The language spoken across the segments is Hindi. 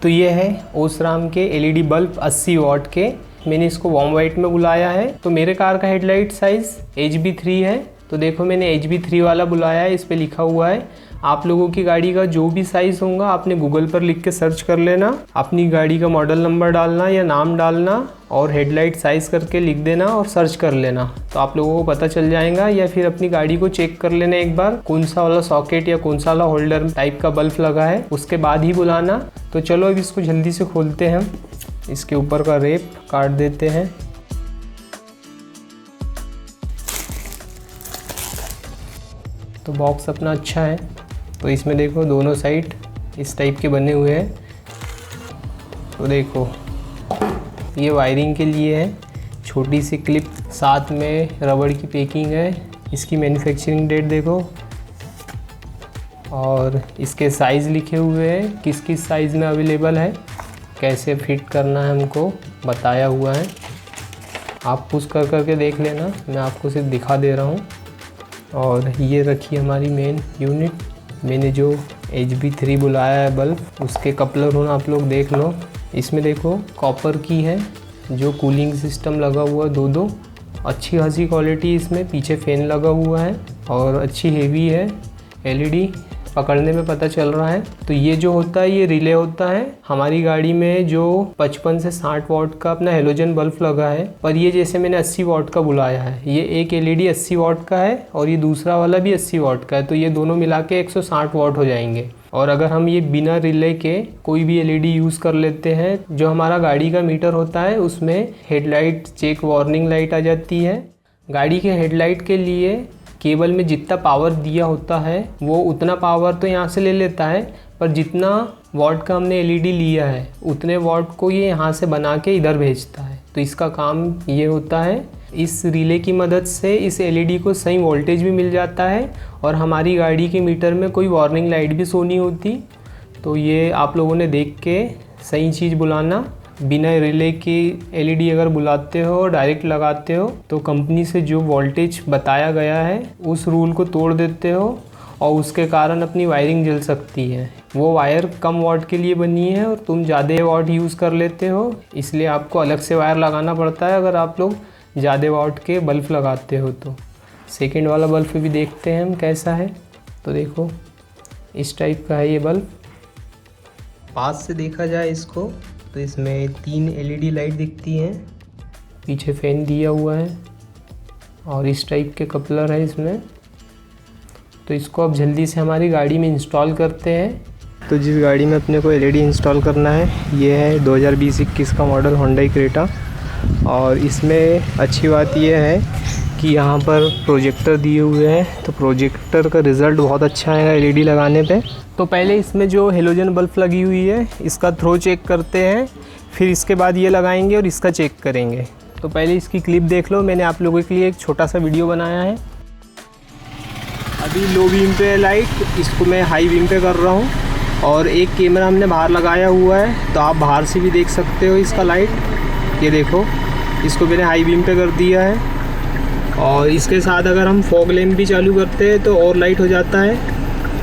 तो ये है ओसराम के एलईडी बल्ब 80 वाट के। मैंने इसको वार्म वाइट में बुलाया है। तो मेरे कार का हेडलाइट साइज़ HB3 है। तो देखो मैंने HB3 वाला बुलाया है, इस पे लिखा हुआ है। आप लोगों की गाड़ी का जो भी साइज़ होगा आपने गूगल पर लिख के सर्च कर लेना, अपनी गाड़ी का मॉडल नंबर डालना या नाम डालना और हेडलाइट साइज़ करके लिख देना और सर्च कर लेना, तो आप लोगों को पता चल जाएगा। या फिर अपनी गाड़ी को चेक कर लेना एक बार, कौन सा वाला सॉकेट या कौन सा वाला होल्डर टाइप का बल्ब लगा है, उसके बाद ही बुलाना। तो चलो अब इसको जल्दी से खोलते हैं। इसके ऊपर का रेप काट देते हैं। तो बॉक्स अपना अच्छा है। तो इसमें देखो दोनों साइड इस टाइप के बने हुए हैं। तो देखो ये वायरिंग के लिए है, छोटी सी क्लिप, साथ में रबड़ की पैकिंग है। इसकी मैन्युफैक्चरिंग डेट देखो और इसके साइज़ लिखे हुए हैं, किस किस साइज़ में अवेलेबल है, कैसे फिट करना है हमको बताया हुआ है। आप पुश कर करके देख लेना, मैं आपको सिर्फ दिखा दे रहा हूँ। और ये रखी हमारी मेन यूनिट। मैंने जो HB3 बुलाया है बल्ब, उसके कपलर होना आप लोग देख लो। इसमें देखो कॉपर की है, जो कूलिंग सिस्टम लगा हुआ है, दो अच्छी खासी क्वालिटी। इसमें पीछे फैन लगा हुआ है और अच्छी हेवी है। LED पकड़ने में पता चल रहा है। तो ये जो होता है ये रिले होता है। हमारी गाड़ी में जो 55 से 60 वाट का अपना हेलोजन बल्ब लगा है, पर ये जैसे मैंने 80 वाट का बुलाया है, ये एक LED 80 वाट का है और ये दूसरा वाला भी 80 वाट का है। तो ये दोनों मिला के 160 वाट हो जाएंगे। और अगर हम ये बिना रिले के कोई भी LED यूज़ कर लेते हैं, जो हमारा गाड़ी का मीटर होता है उसमें हेडलाइट चेक वार्निंग लाइट आ जाती है। गाड़ी के हेडलाइट के लिए केबल में जितना पावर दिया होता है वो उतना पावर तो यहाँ से ले लेता है, पर जितना वाट का हमने LED लिया है उतने वाट को ये यहाँ से बना के इधर भेजता है। तो इसका काम ये होता है। इस रिले की मदद से इस LED को सही वोल्टेज भी मिल जाता है और हमारी गाड़ी के मीटर में कोई वार्निंग लाइट भी शो नहीं होती। तो ये आप लोगों ने देख के सही चीज़ बुलाना। बिना रिले की LED अगर बुलाते हो डायरेक्ट लगाते हो तो कंपनी से जो वोल्टेज बताया गया है उस रूल को तोड़ देते हो और उसके कारण अपनी वायरिंग जल सकती है। वो वायर कम वाट के लिए बनी है और तुम ज़्यादा वाट यूज़ कर लेते हो, इसलिए आपको अलग से वायर लगाना पड़ता है अगर आप लोग ज़्यादा वाट के बल्ब लगाते हो। तो सेकेंड वाला बल्ब भी देखते हैं हम कैसा है। तो देखो इस टाइप का है ये बल्ब। पास से देखा जाए इसको तो इसमें 3 LED लाइट दिखती हैं, पीछे फैन दिया हुआ है और इस टाइप के कपलर है इसमें। तो इसको अब जल्दी से हमारी गाड़ी में इंस्टॉल करते हैं। तो जिस गाड़ी में अपने को LED इंस्टॉल करना है ये है 2020-21 का मॉडल होंडा क्रेटा। और इसमें अच्छी बात यह है कि यहाँ पर प्रोजेक्टर दिए हुए हैं, तो प्रोजेक्टर का रिज़ल्ट बहुत अच्छा आएगा LED लगाने पे। तो पहले इसमें जो हेलोजन बल्ब लगी हुई है इसका थ्रो चेक करते हैं, फिर इसके बाद ये लगाएंगे और इसका चेक करेंगे। तो पहले इसकी क्लिप देख लो, मैंने आप लोगों के लिए एक छोटा सा वीडियो बनाया है। अभी लो बीम पे लाइट, इसको मैं हाई बीम पे कर रहा हूँ और एक कैमरा हमने बाहर लगाया हुआ है, तो आप बाहर से भी देख सकते हो इसका लाइट। ये देखो इसको मैंने हाई बीम पे कर दिया है और इसके साथ अगर हम फॉग लैंप भी चालू करते हैं तो और लाइट हो जाता है।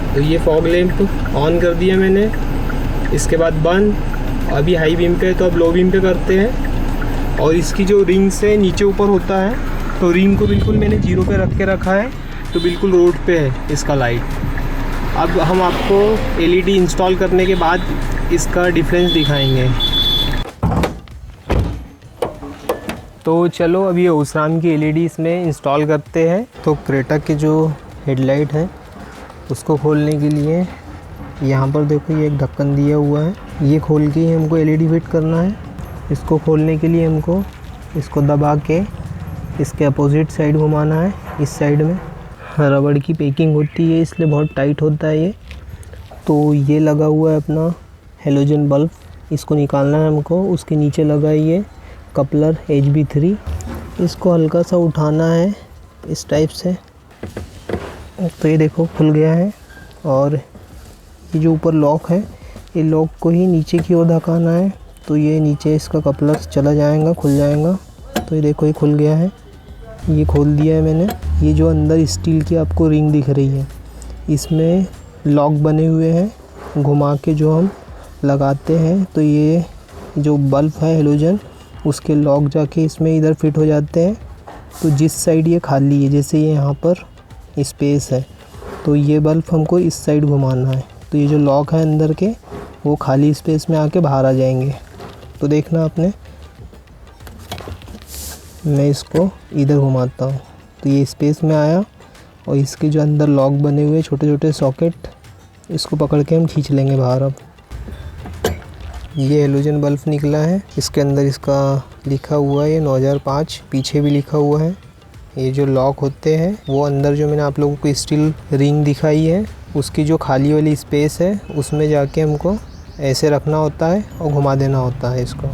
तो ये फॉग लैंप ऑन कर दिया मैंने, इसके बाद बंद। अभी हाई बीम पे, तो अब लो बीम पे करते हैं। और इसकी जो रिंग से नीचे ऊपर होता है, तो रिंग को बिल्कुल मैंने 0 पे रख के रखा है, तो बिल्कुल रोड पे है इसका लाइट। अब हम आपको LED इंस्टॉल करने के बाद इसका डिफरेंस दिखाएंगे। तो चलो अभी ओसराम की LED इसमें इंस्टॉल करते हैं। तो क्रेटा के जो हेडलाइट है उसको खोलने के लिए यहाँ पर देखो ये एक ढक्कन दिया हुआ है, ये खोल के ही हमको LED फिट करना है। इसको खोलने के लिए हमको इसको दबा के इसके अपोजिट साइड घुमाना है। इस साइड में रबड़ की पैकिंग होती है इसलिए बहुत टाइट होता है ये। तो ये लगा हुआ है अपना हेलोजन बल्ब, इसको निकालना है हमको। उसके नीचे लगा है ये कपलर HB3, इसको हल्का सा उठाना है इस टाइप से। तो ये देखो खुल गया है। और ये जो ऊपर लॉक है, ये लॉक को ही नीचे की ओर धकाना है, तो ये नीचे इसका कपलर चला जाएगा, खुल जाएगा। तो ये देखो ये खुल गया है, ये खोल दिया है मैंने। ये जो अंदर स्टील की आपको रिंग दिख रही है, इसमें लॉक बने हुए हैं, घुमा के जो हम लगाते हैं तो ये जो बल्ब है हेलोजन उसके लॉक जाके इसमें इधर फिट हो जाते हैं। तो जिस साइड ये खाली है, जैसे ये यहाँ पर स्पेस है, तो ये बल्ब हमको इस साइड घुमाना है। तो ये जो लॉक है अंदर के वो खाली स्पेस में आके बाहर आ जाएंगे। तो देखना आपने, मैं इसको इधर घुमाता हूँ तो ये स्पेस में आया और इसके जो अंदर लॉक बने हुए छोटे छोटे सॉकेट, इसको पकड़ के हम खींच लेंगे बाहर। अब ये हेलोजन बल्ब निकला है, इसके अंदर इसका लिखा हुआ है ये 9005, पीछे भी लिखा हुआ है। ये जो लॉक होते हैं वो अंदर जो मैंने आप लोगों को स्टील रिंग दिखाई है उसकी जो खाली वाली स्पेस है उसमें जाके हमको ऐसे रखना होता है और घुमा देना होता है इसको,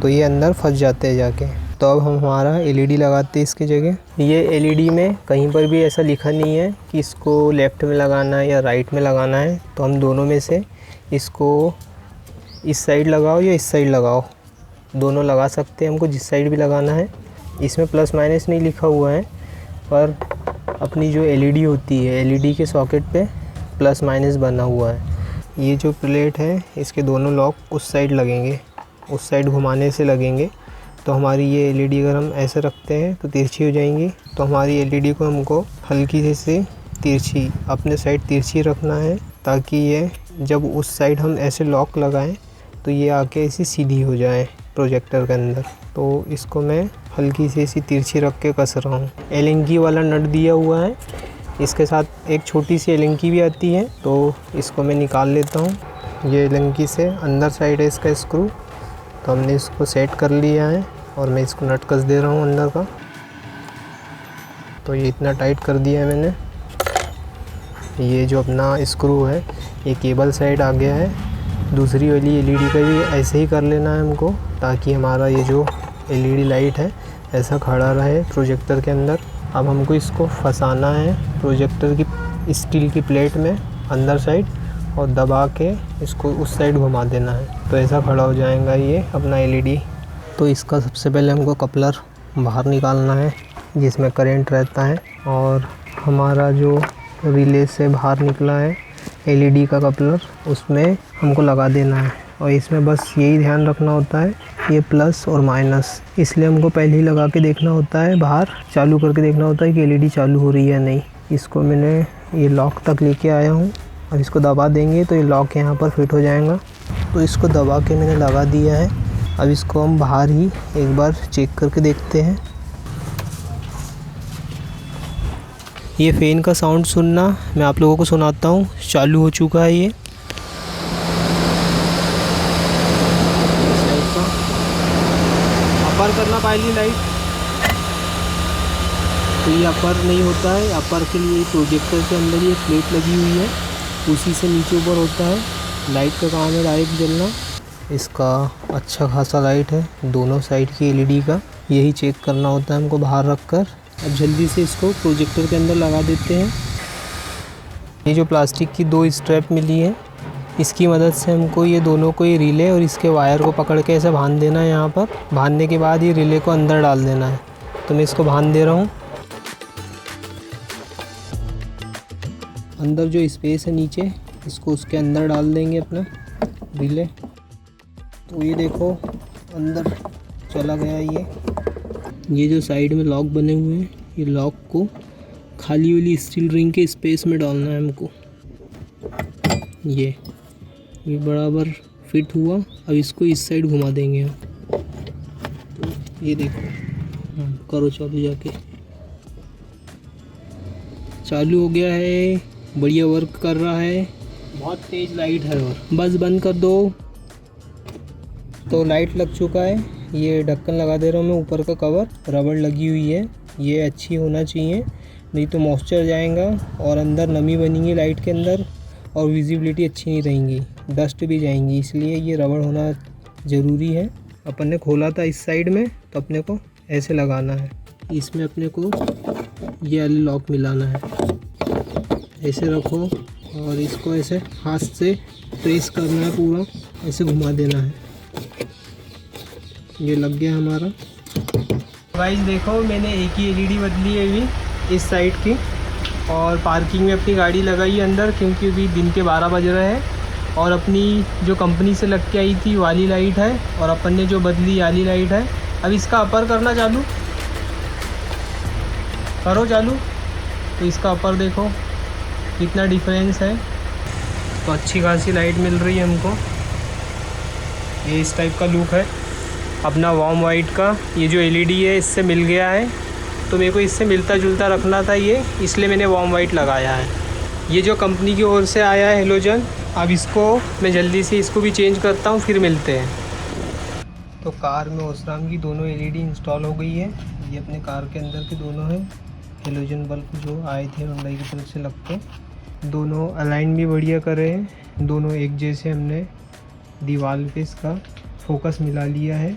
तो ये अंदर फंस जाते हैं जाके। तो अब हम हमारा एलईडी लगाते हैं इसकी जगह। ये एलईडी में कहीं पर भी ऐसा लिखा नहीं है कि इसको लेफ़्ट में लगाना है या राइट में लगाना है, तो हम दोनों में से इसको इस साइड लगाओ या इस साइड लगाओ, दोनों लगा सकते हैं, हमको जिस साइड भी लगाना है। इसमें प्लस माइनस नहीं लिखा हुआ है, पर अपनी जो एलईडी होती है एलईडी के सॉकेट पे प्लस माइनस बना हुआ है। ये जो प्लेट है इसके दोनों लॉक उस साइड लगेंगे, उस साइड घुमाने से लगेंगे। तो हमारी ये एलईडी अगर हम ऐसे रखते हैं तो तिरछी हो जाएंगी। तो हमारी एलईडी को हमको हल्की से तिरछी अपने साइड तिरछी रखना है, ताकि ये जब उस साइड हम ऐसे लॉक लगाएं तो ये आके ऐसी सीधी हो जाए प्रोजेक्टर के अंदर। तो इसको मैं हल्की सी ऐसी तिरछी रख के कस रहा हूँ। एलेंकी वाला नट दिया हुआ है, इसके साथ एक छोटी सी एलेंकी भी आती है, तो इसको मैं निकाल लेता हूँ। ये एलेंकी से अंदर साइड है इसका स्क्रू, तो हमने इसको सेट कर लिया है और मैं इसको नट कस दे रहा हूँ अंदर का। तो ये इतना टाइट कर दिया है मैंने। ये जो अपना स्क्रू है ये केबल साइड आ गया है। दूसरी वाली एलईडी का भी ऐसे ही कर लेना है हमको, ताकि हमारा ये जो एलईडी लाइट है ऐसा खड़ा रहे प्रोजेक्टर के अंदर। अब हमको इसको फंसाना है प्रोजेक्टर की स्टील की प्लेट में अंदर साइड और दबा के इसको उस साइड घुमा देना है, तो ऐसा खड़ा हो जाएगा ये अपना एलईडी। तो इसका सबसे पहले हमको कपलर बाहर निकालना है जिसमें करंट रहता है, और हमारा जो रिले से बाहर निकला है एलईडी का कपलर उसमें हमको लगा देना है। और इसमें बस यही ध्यान रखना होता है ये प्लस और माइनस, इसलिए हमको पहले ही लगा के देखना होता है, बाहर चालू करके देखना होता है कि एलईडी चालू हो रही है या नहीं। इसको मैंने ये लॉक तक लेके आया हूँ, अब इसको दबा देंगे तो ये लॉक यहाँ पर फिट हो जाएगा। तो इसको दबा के मैंने लगा दिया है। अब इसको हम बाहर ही एक बार चेक करके देखते हैं। ये फ़ैन का साउंड सुनना, मैं आप लोगों को सुनाता हूँ। चालू हो चुका है ये। अपर करना पहली लाइट, तो ये अपर नहीं होता है। अपर के लिए प्रोजेक्टर के अंदर ये प्लेट लगी हुई है, उसी से नीचे ऊपर होता है। लाइट का काम है डायरेक्ट जलना। इसका अच्छा खासा लाइट है दोनों साइड की एलईडी का, यही चेक करना होता है हमको बाहर रख कर। अब जल्दी से इसको प्रोजेक्टर के अंदर लगा देते हैं। ये जो प्लास्टिक की 2 स्ट्रैप मिली है, इसकी मदद से हमको ये दोनों को, ये रिले और इसके वायर को पकड़ के ऐसे बांध देना है। यहाँ पर बांधने के बाद ये रिले को अंदर डाल देना है। तो मैं इसको बांध दे रहा हूँ। अंदर जो स्पेस है नीचे, इसको उसके अंदर डाल देंगे अपना रिले। तो ये देखो अंदर चला गया ये जो साइड में लॉक बने हुए हैं, ये लॉक को खाली वाली स्टील रिंग के स्पेस में डालना है हमको। ये बराबर फिट हुआ। अब इसको इस साइड घुमा देंगे हम। तो ये देखो, करो चालू, जाके चालू हो गया है, बढ़िया वर्क कर रहा है, बहुत तेज़ लाइट है। और बस बंद कर दो। तो लाइट लग चुका है। ये ढक्कन लगा दे रहा हूँ मैं, ऊपर का कवर रबड़ लगी हुई है, ये अच्छी होना चाहिए, नहीं तो मॉइस्चर जाएगा और अंदर नमी बनेगी लाइट के अंदर और विजिबिलिटी अच्छी नहीं रहेंगी, डस्ट भी जाएंगी, इसलिए ये रबड़ होना ज़रूरी है। अपन ने खोला था इस साइड में, तो अपने को ऐसे लगाना है। इसमें अपने को ये वाले लॉक मिलाना है, ऐसे रखो और इसको ऐसे हाथ से प्रेस करना है, पूरा ऐसे घुमा देना है। ये लग गया हमारा। गाइस देखो, मैंने एक ही एलईडी बदली है अभी इस साइड की, और पार्किंग में अपनी गाड़ी लगाई है अंदर, क्योंकि अभी दिन के 12 बज रहे हैं और अपनी जो कंपनी से लग के आई थी वाली लाइट है, और अपन ने जो बदली वाली लाइट है। अब इसका अपर करना चालू करो, चालू। तो इसका अपर देखो कितना डिफरेंस है। तो अच्छी खासी लाइट मिल रही है हमको। ये इस टाइप का लुक है अपना वार्म वाइट का। ये जो एलईडी है इससे मिल गया है, तो मेरे को इससे मिलता जुलता रखना था ये, इसलिए मैंने वार्म वाइट लगाया है। ये जो कंपनी की ओर से आया है हेलोजन, अब इसको मैं जल्दी से इसको भी चेंज करता हूँ, फिर मिलते हैं। तो कार में ओसराम की दोनों एलईडी इंस्टॉल हो गई है। ये अपने कार के अंदर के दोनों हैं हेलोजन बल्ब जो आए थे हुंडई की तरफ से लग के। दोनों अलाइन भी बढ़िया कर रहे हैं, दोनों एक जैसे हमने दीवार पे इसका फोकस मिला लिया है।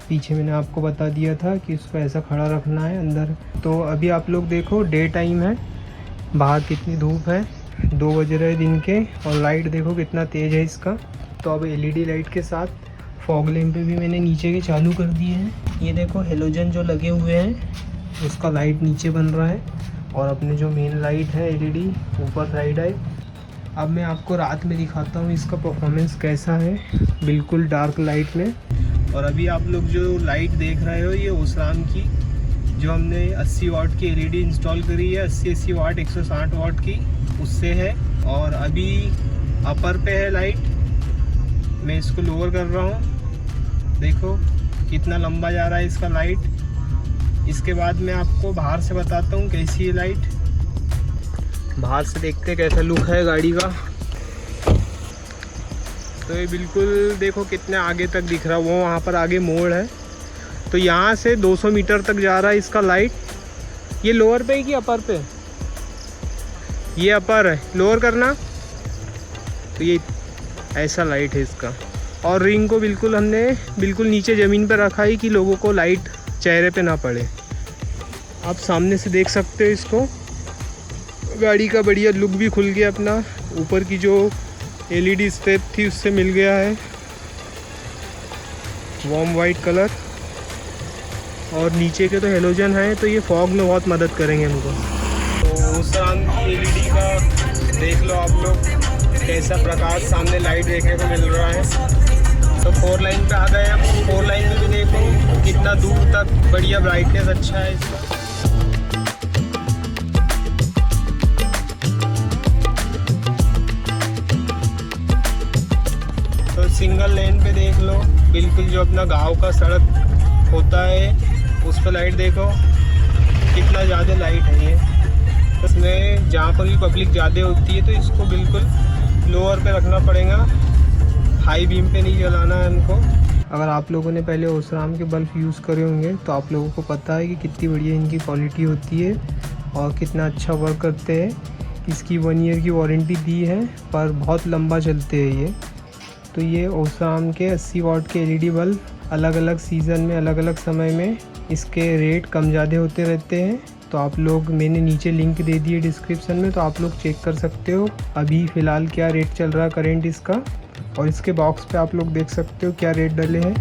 पीछे मैंने आपको बता दिया था कि इसको ऐसा खड़ा रखना है अंदर। तो अभी आप लोग देखो डे टाइम है, बाहर कितनी धूप है, 2 बज रहे दिन के, और लाइट देखो कितना तेज़ है इसका। तो अब एलईडी लाइट के साथ फॉग लैंप भी मैंने नीचे के चालू कर दिए हैं। ये देखो हेलोजन जो लगे हुए हैं उसका लाइट नीचे बन रहा है, और अपने जो मेन लाइट है एलईडी ऊपर साइड है। अब मैं आपको रात में दिखाता हूँ इसका परफॉर्मेंस कैसा है बिल्कुल डार्क लाइट में। और अभी आप लोग जो लाइट देख रहे हो ये ओसराम की जो हमने 80 वाट की एलईडी इंस्टॉल करी है, 80 वाट 160 वाट की, उससे है। और अभी अपर पे है लाइट, मैं इसको लोअर कर रहा हूँ, देखो कितना लंबा जा रहा है इसका लाइट। इसके बाद मैं आपको बाहर से बताता हूँ कैसी है लाइट। बाहर से देखते हैं कैसा लुक है गाड़ी का। तो ये बिल्कुल देखो कितने आगे तक दिख रहा है, वो वहाँ पर आगे मोड़ है। तो यहाँ से 200 मीटर तक जा रहा है इसका लाइट। ये लोअर पे है कि अपर पे? ये अपर है, लोअर करना। तो ये ऐसा लाइट है इसका। और रिंग को बिल्कुल हमने बिल्कुल नीचे ज़मीन पर रखा है कि लोगों को लाइट चेहरे पे ना पड़े। आप सामने से देख सकते हो इसको, गाड़ी का बढ़िया लुक भी खुल गया अपना। ऊपर की जो एलईडी स्ट्रिप थी उससे मिल गया है वार्म वाइट कलर, और नीचे के तो हेलोजन है, तो ये फॉग में बहुत मदद करेंगे हमको। तो ओसराम की एलईडी का देख लो आप लोग कैसा प्रकाश सामने लाइट देखने को मिल रहा है। तो 4 लाइन पे आ गए हम। 4 लाइन में भी देखो कितना दूर तक बढ़िया ब्राइटनेस अच्छा है इसका। तो सिंगल लेन पे देख लो, बिल्कुल जो अपना गांव का सड़क होता है उस पर लाइट देखो कितना ज़्यादा लाइट है ये। इसमें जहाँ पर भी पब्लिक ज़्यादा होती है तो इसको बिल्कुल लोअर पे रखना पड़ेगा, हाई बीम पे नहीं जलाना है हमको। अगर आप लोगों ने पहले ओसराम के बल्ब यूज़ करे होंगे तो आप लोगों को पता है कि कितनी बढ़िया इनकी क्वालिटी होती है और कितना अच्छा वर्क करते हैं। इसकी 1 ईयर की वारंटी दी है, पर बहुत लंबा चलते हैं ये। तो ये ओसराम के 80 वाट के एलईडी बल्ब अलग अलग सीज़न में अलग अलग समय में इसके रेट कम ज़्यादा होते रहते हैं। तो आप लोग, मैंने नीचे लिंक दे दिए डिस्क्रिप्शन में, तो आप लोग चेक कर सकते हो अभी फ़िलहाल क्या रेट चल रहा है करेंट इसका। और इसके बॉक्स पे आप लोग देख सकते हो क्या रेट डले हैं।